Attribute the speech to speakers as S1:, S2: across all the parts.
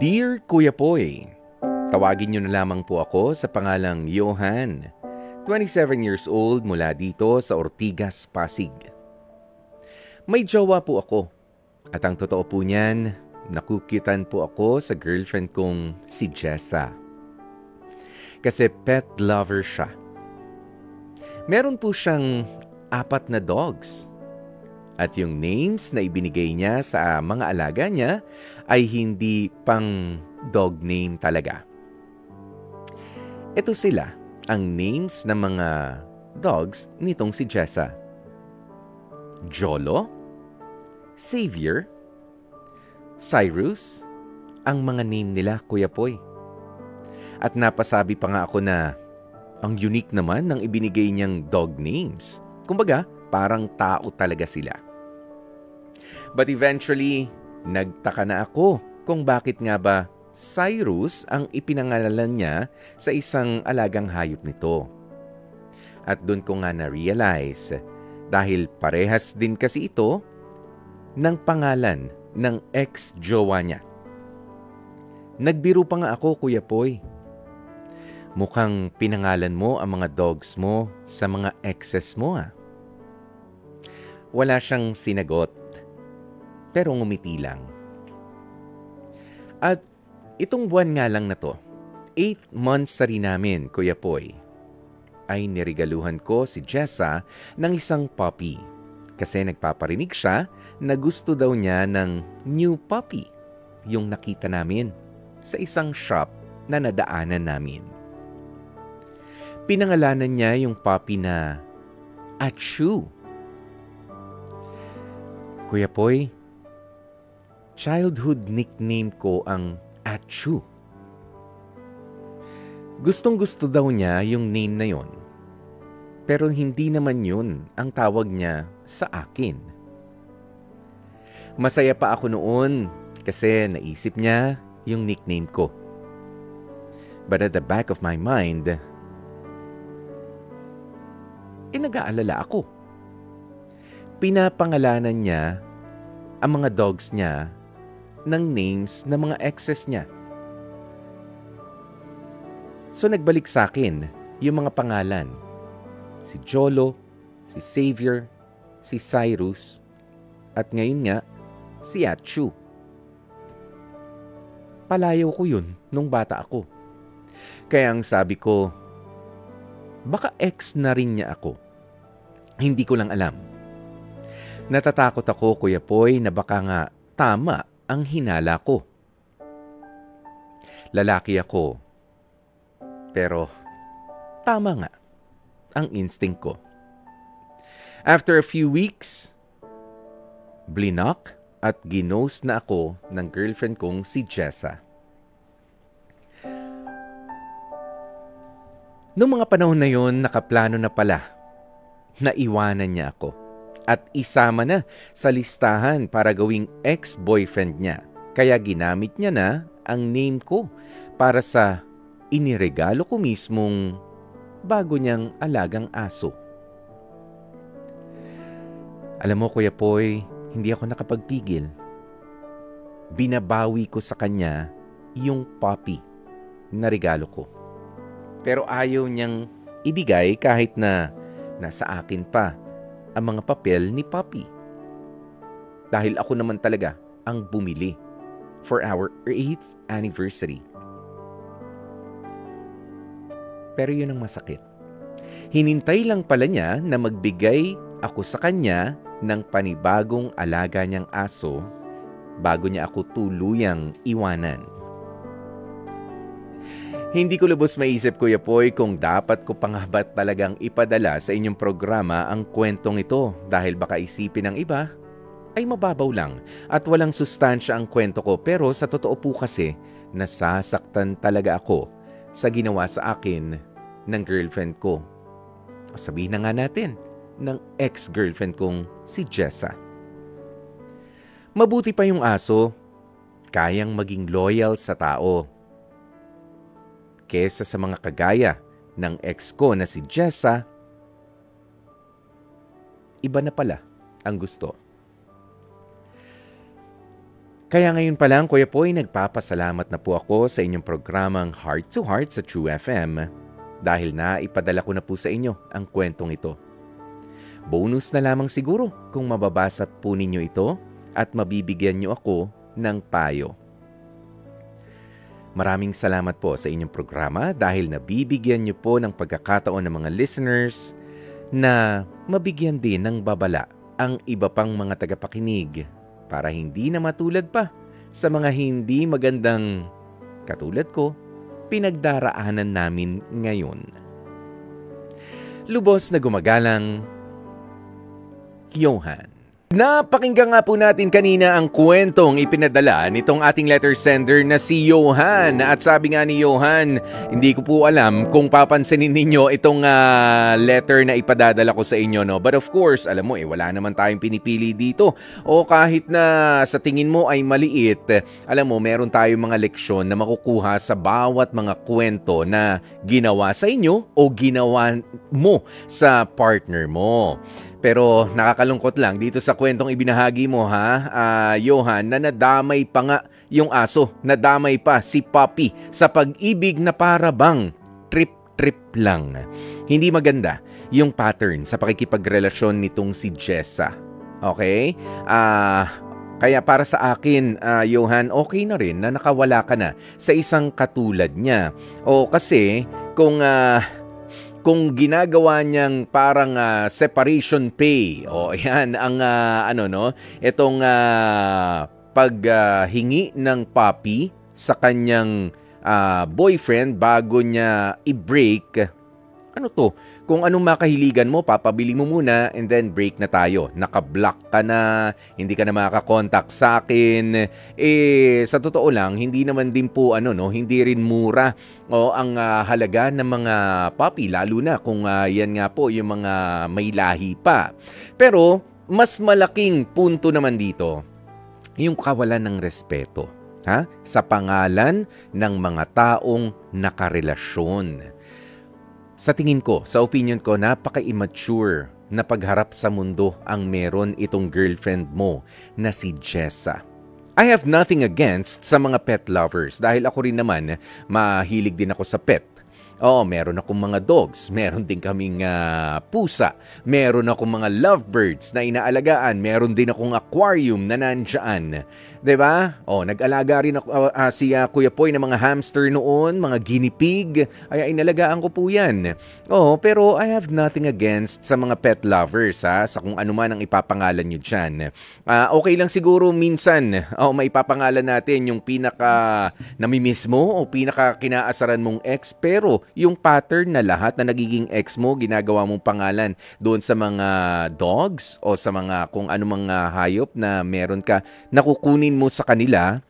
S1: Dear Kuya Poy, tawagin niyo na lamang po ako sa pangalang Johan, 27 years old mula dito sa Ortigas, Pasig. May jowa po ako at ang totoo po niyan, nakukitan po ako sa girlfriend kong si Jessa. Kasi pet lover siya. Meron po siyang 4 na dogs. At yung names na ibinigay niya sa mga alaga niya ay hindi pang dog name talaga. Ito sila ang names ng mga dogs nitong si Jessa. Jolo, Xavier, Cyrus, ang mga name nila, Kuya Poy. At napasabi pa nga ako na ang unique naman ng ibinigay niyang dog names. Kumbaga, parang tao talaga sila. But eventually, nagtaka na ako kung bakit nga ba Cyrus ang ipinangalan niya sa isang alagang hayop nito. At doon ko nga na-realize dahil parehas din kasi ito ng pangalan ng ex-jowa niya. Nagbiro pa nga ako, Kuya Poy. Mukhang pinangalan mo ang mga dogs mo sa mga exes mo ah. Wala siyang sinagot, pero ngumiti lang. At itong buwan nga lang na to, 8 months sa rin namin, Kuya Poy, ay niregaluhan ko si Jessa ng isang puppy. Kasi nagpaparinig siya na gusto daw niya ng new puppy, yung nakita namin sa isang shop na nadaanan namin. Pinangalanan niya yung puppy na Achu. Kuya Poy, childhood nickname ko ang Achu. Gustong-gusto daw niya yung name na yon. Pero hindi naman yun ang tawag niya sa akin. Masaya pa ako noon kasi naisip niya yung nickname ko. But at the back of my mind, nag-aalala ako. Pinapangalanan niya ang mga dogs niya ng names ng mga exes niya. So nagbalik sa akin yung mga pangalan. Si Jolo, si Xavier, si Cyrus, at ngayon nga, si Achu. Palayaw ko yun nung bata ako. Kaya ang sabi ko, baka ex na rin niya ako. Hindi ko lang alam. Natatakot ako, Kuya Poy, na baka nga tama ang hinala ko. Lalaki ako. Pero tama nga ang instinct ko. After a few weeks, blinak at ginost na ako ng girlfriend kong si Jessa. Noong mga panahon na yon, nakaplano na pala. Naiwanan niya ako at isama na sa listahan para gawing ex-boyfriend niya. Kaya ginamit niya na ang name ko para sa iniregalo ko mismong bago niyang alagang aso. Alam mo, Kuya Poy, hindi ako nakapagpigil. Binabawi ko sa kanya yung puppy na regalo ko. Pero ayaw niyang ibigay kahit na nasa akin pa ang mga papel ni Puppy. Dahil ako naman talaga ang bumili for our 8th anniversary. Pero yun ang masakit. Hinintay lang pala niya na magbigay ako sa kanya ng panibagong alaga niyang aso bago niya ako tuluyang iwanan. Hindi ko lubos maisip, Kuya Poy, kung dapat ko pa nga ba talagang ipadala sa inyong programa ang kwentong ito dahil baka isipin ng iba ay mababaw lang at walang sustansya ang kwento ko, pero sa totoo po kasi nasasaktan talaga ako sa ginawa sa akin ng girlfriend ko. O sabihin na nga natin, ng ex-girlfriend kong si Jessa. Mabuti pa yung aso, kayang maging loyal sa tao. Kesa sa mga kagaya ng ex ko na si Jessa, iba na pala ang gusto. Kaya ngayon pa lang, Kuya Poy, nagpapasalamat na po ako sa inyong programang Heart to Heart sa True FM dahil naipadala ko na po sa inyo ang kwentong ito. Bonus na lamang siguro kung mababasa po ninyo ito at mabibigyan nyo ako ng payo. Maraming salamat po sa inyong programa dahil nabibigyan nyo po ng pagkakataon ng mga listeners na mabigyan din ng babala ang iba pang mga tagapakinig para hindi na matulad pa sa mga hindi magandang, katulad ko, pinagdaraanan namin ngayon. Lubos na gumagalang, Johan. Napakinggan nga po natin kanina ang kwentong ipinadala nitong ating letter sender na si Johan. At sabi nga ni Johan, hindi ko po alam kung papansinin ninyo itong letter na ipadadala ko sa inyo. No? But of course, alam mo wala naman tayong pinipili dito. O kahit na sa tingin mo ay maliit, alam mo meron tayong mga leksyon na makukuha sa bawat mga kwento na ginawa sa inyo o ginawa mo sa partner mo. Pero nakakalungkot lang dito sa kwentong ibinahagi mo Johan, na nadamay pa nga yung aso, nadamay pa si Puppy sa pag-ibig na para bang trip-trip lang. Hindi maganda yung pattern sa pakikipagrelasyon nitong si Jessa. Okay? Kaya para sa akin, Johan, okay na rin na nakawala ka na sa isang katulad niya. O kasi kung ginagawa niyang parang separation pay, yan ang itong paghingi ng puppy sa kanyang boyfriend bago niya i-break. Ano to? Kung anong makahiligan mo, papabili mo muna and then break na tayo. Naka-block ka na, hindi ka na makaka-contact sa akin. Sa totoo lang, hindi naman din po hindi rin mura ang halaga ng mga puppy, lalo na kung yan nga po yung mga may lahi pa. Pero mas malaking punto naman dito, yung kawalan ng respeto sa pangalan ng mga taong nakarelasyon. Sa tingin ko, sa opinion ko, napaka-immature na pagharap sa mundo ang meron itong girlfriend mo na si Jessa. I have nothing against sa mga pet lovers dahil ako rin naman mahilig din ako sa pet. Meron akong mga dogs, meron din kaming pusa, meron akong mga lovebirds na inaalagaan, meron din akong aquarium na nandyan. Diba? Nag-alaga rin ako, si Kuya Poy ng mga hamster noon, mga guinea pig, ay inalagaan ko po yan. Pero I have nothing against sa mga pet lovers, sa kung ano man ang ipapangalan nyo dyan. Okay lang siguro minsan, maipapangalan natin yung pinaka namimiss mo o pinaka kinaasaran mong ex, pero yung pattern na lahat na nagiging ex mo, ginagawa mong pangalan doon sa mga dogs o sa mga kung ano mga hayop na meron ka, nakukunin mo sa kanila,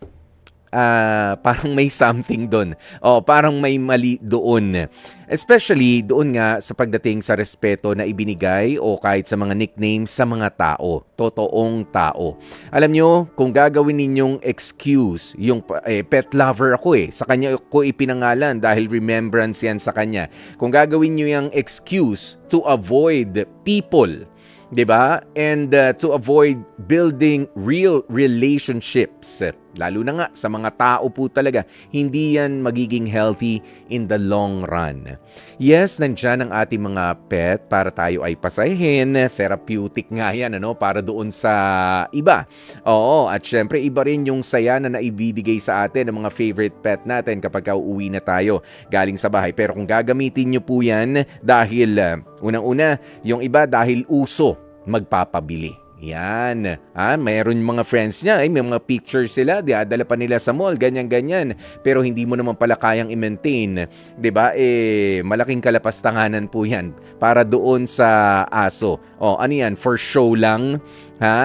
S1: parang may something doon. Parang may mali doon. Especially doon nga sa pagdating sa respeto na ibinigay o kahit sa mga nicknames sa mga tao. Totoong tao. Alam nyo, kung gagawin ninyong excuse, yung pet lover ako sa kanya ko ipinangalan dahil remembrance yan sa kanya. Kung gagawin nyo yung excuse to avoid people, diba? And to avoid building real relationships. Lalo na nga sa mga tao po talaga, hindi yan magiging healthy in the long run. Yes, nandyan ang ating mga pet para tayo ay pasahin. Therapeutic nga yan, para doon sa iba. At syempre, iba rin yung saya na naibibigay sa atin ng mga favorite pet natin kapag uuwi na tayo galing sa bahay. Pero kung gagamitin nyo po yan dahil, unang-una, yung iba dahil uso, magpapabili. Yan. Mayroon mga friends niya, may mga pictures sila, diadala pa nila sa mall, ganyan-ganyan. Pero hindi mo naman pala kayang i-maintain. 'Di ba? Malaking kalapastanganan po yan para doon sa aso. Ano yan? For show lang.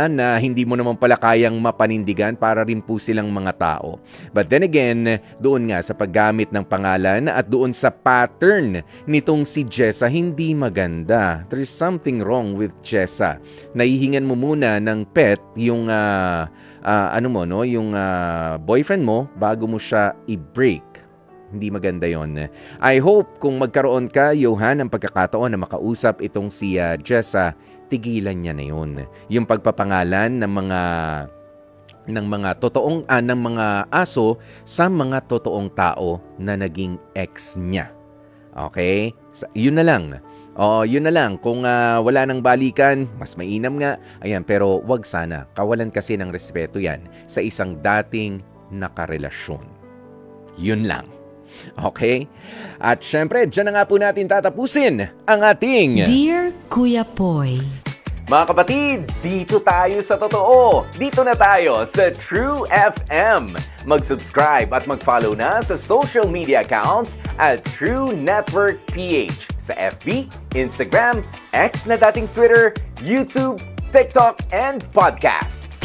S1: Na hindi mo naman pala kayang mapanindigan para rin po silang mga tao. But then again, doon nga sa paggamit ng pangalan at doon sa pattern nitong si Jessa, hindi maganda. There's something wrong with Jessa. Nahihingan mo muna ng pet yung yung boyfriend mo bago mo siya i-break. Hindi maganda yon. I hope kung magkaroon ka, Johan, ng pagkakataon na makausap itong si Jessa, tigilan niya na yun. Yung pagpapangalan ng mga ng mga aso sa mga totoong tao na naging ex niya. Okay? Yun na lang. Yun na lang. Kung wala nang balikan, mas mainam nga. Ayan, pero wag sana. Kawalan kasi ng respeto yan sa isang dating nakarelasyon. Yun lang. Okay? At syempre, dyan na nga po natin tatapusin ang ating
S2: Dear Kuya Poy.
S1: Mga kapatid, dito tayo sa totoo. Dito na tayo sa True FM. Mag-subscribe at mag-follow na sa social media accounts at True Network PH sa FB, Instagram, X na dating Twitter, YouTube, TikTok, and podcasts.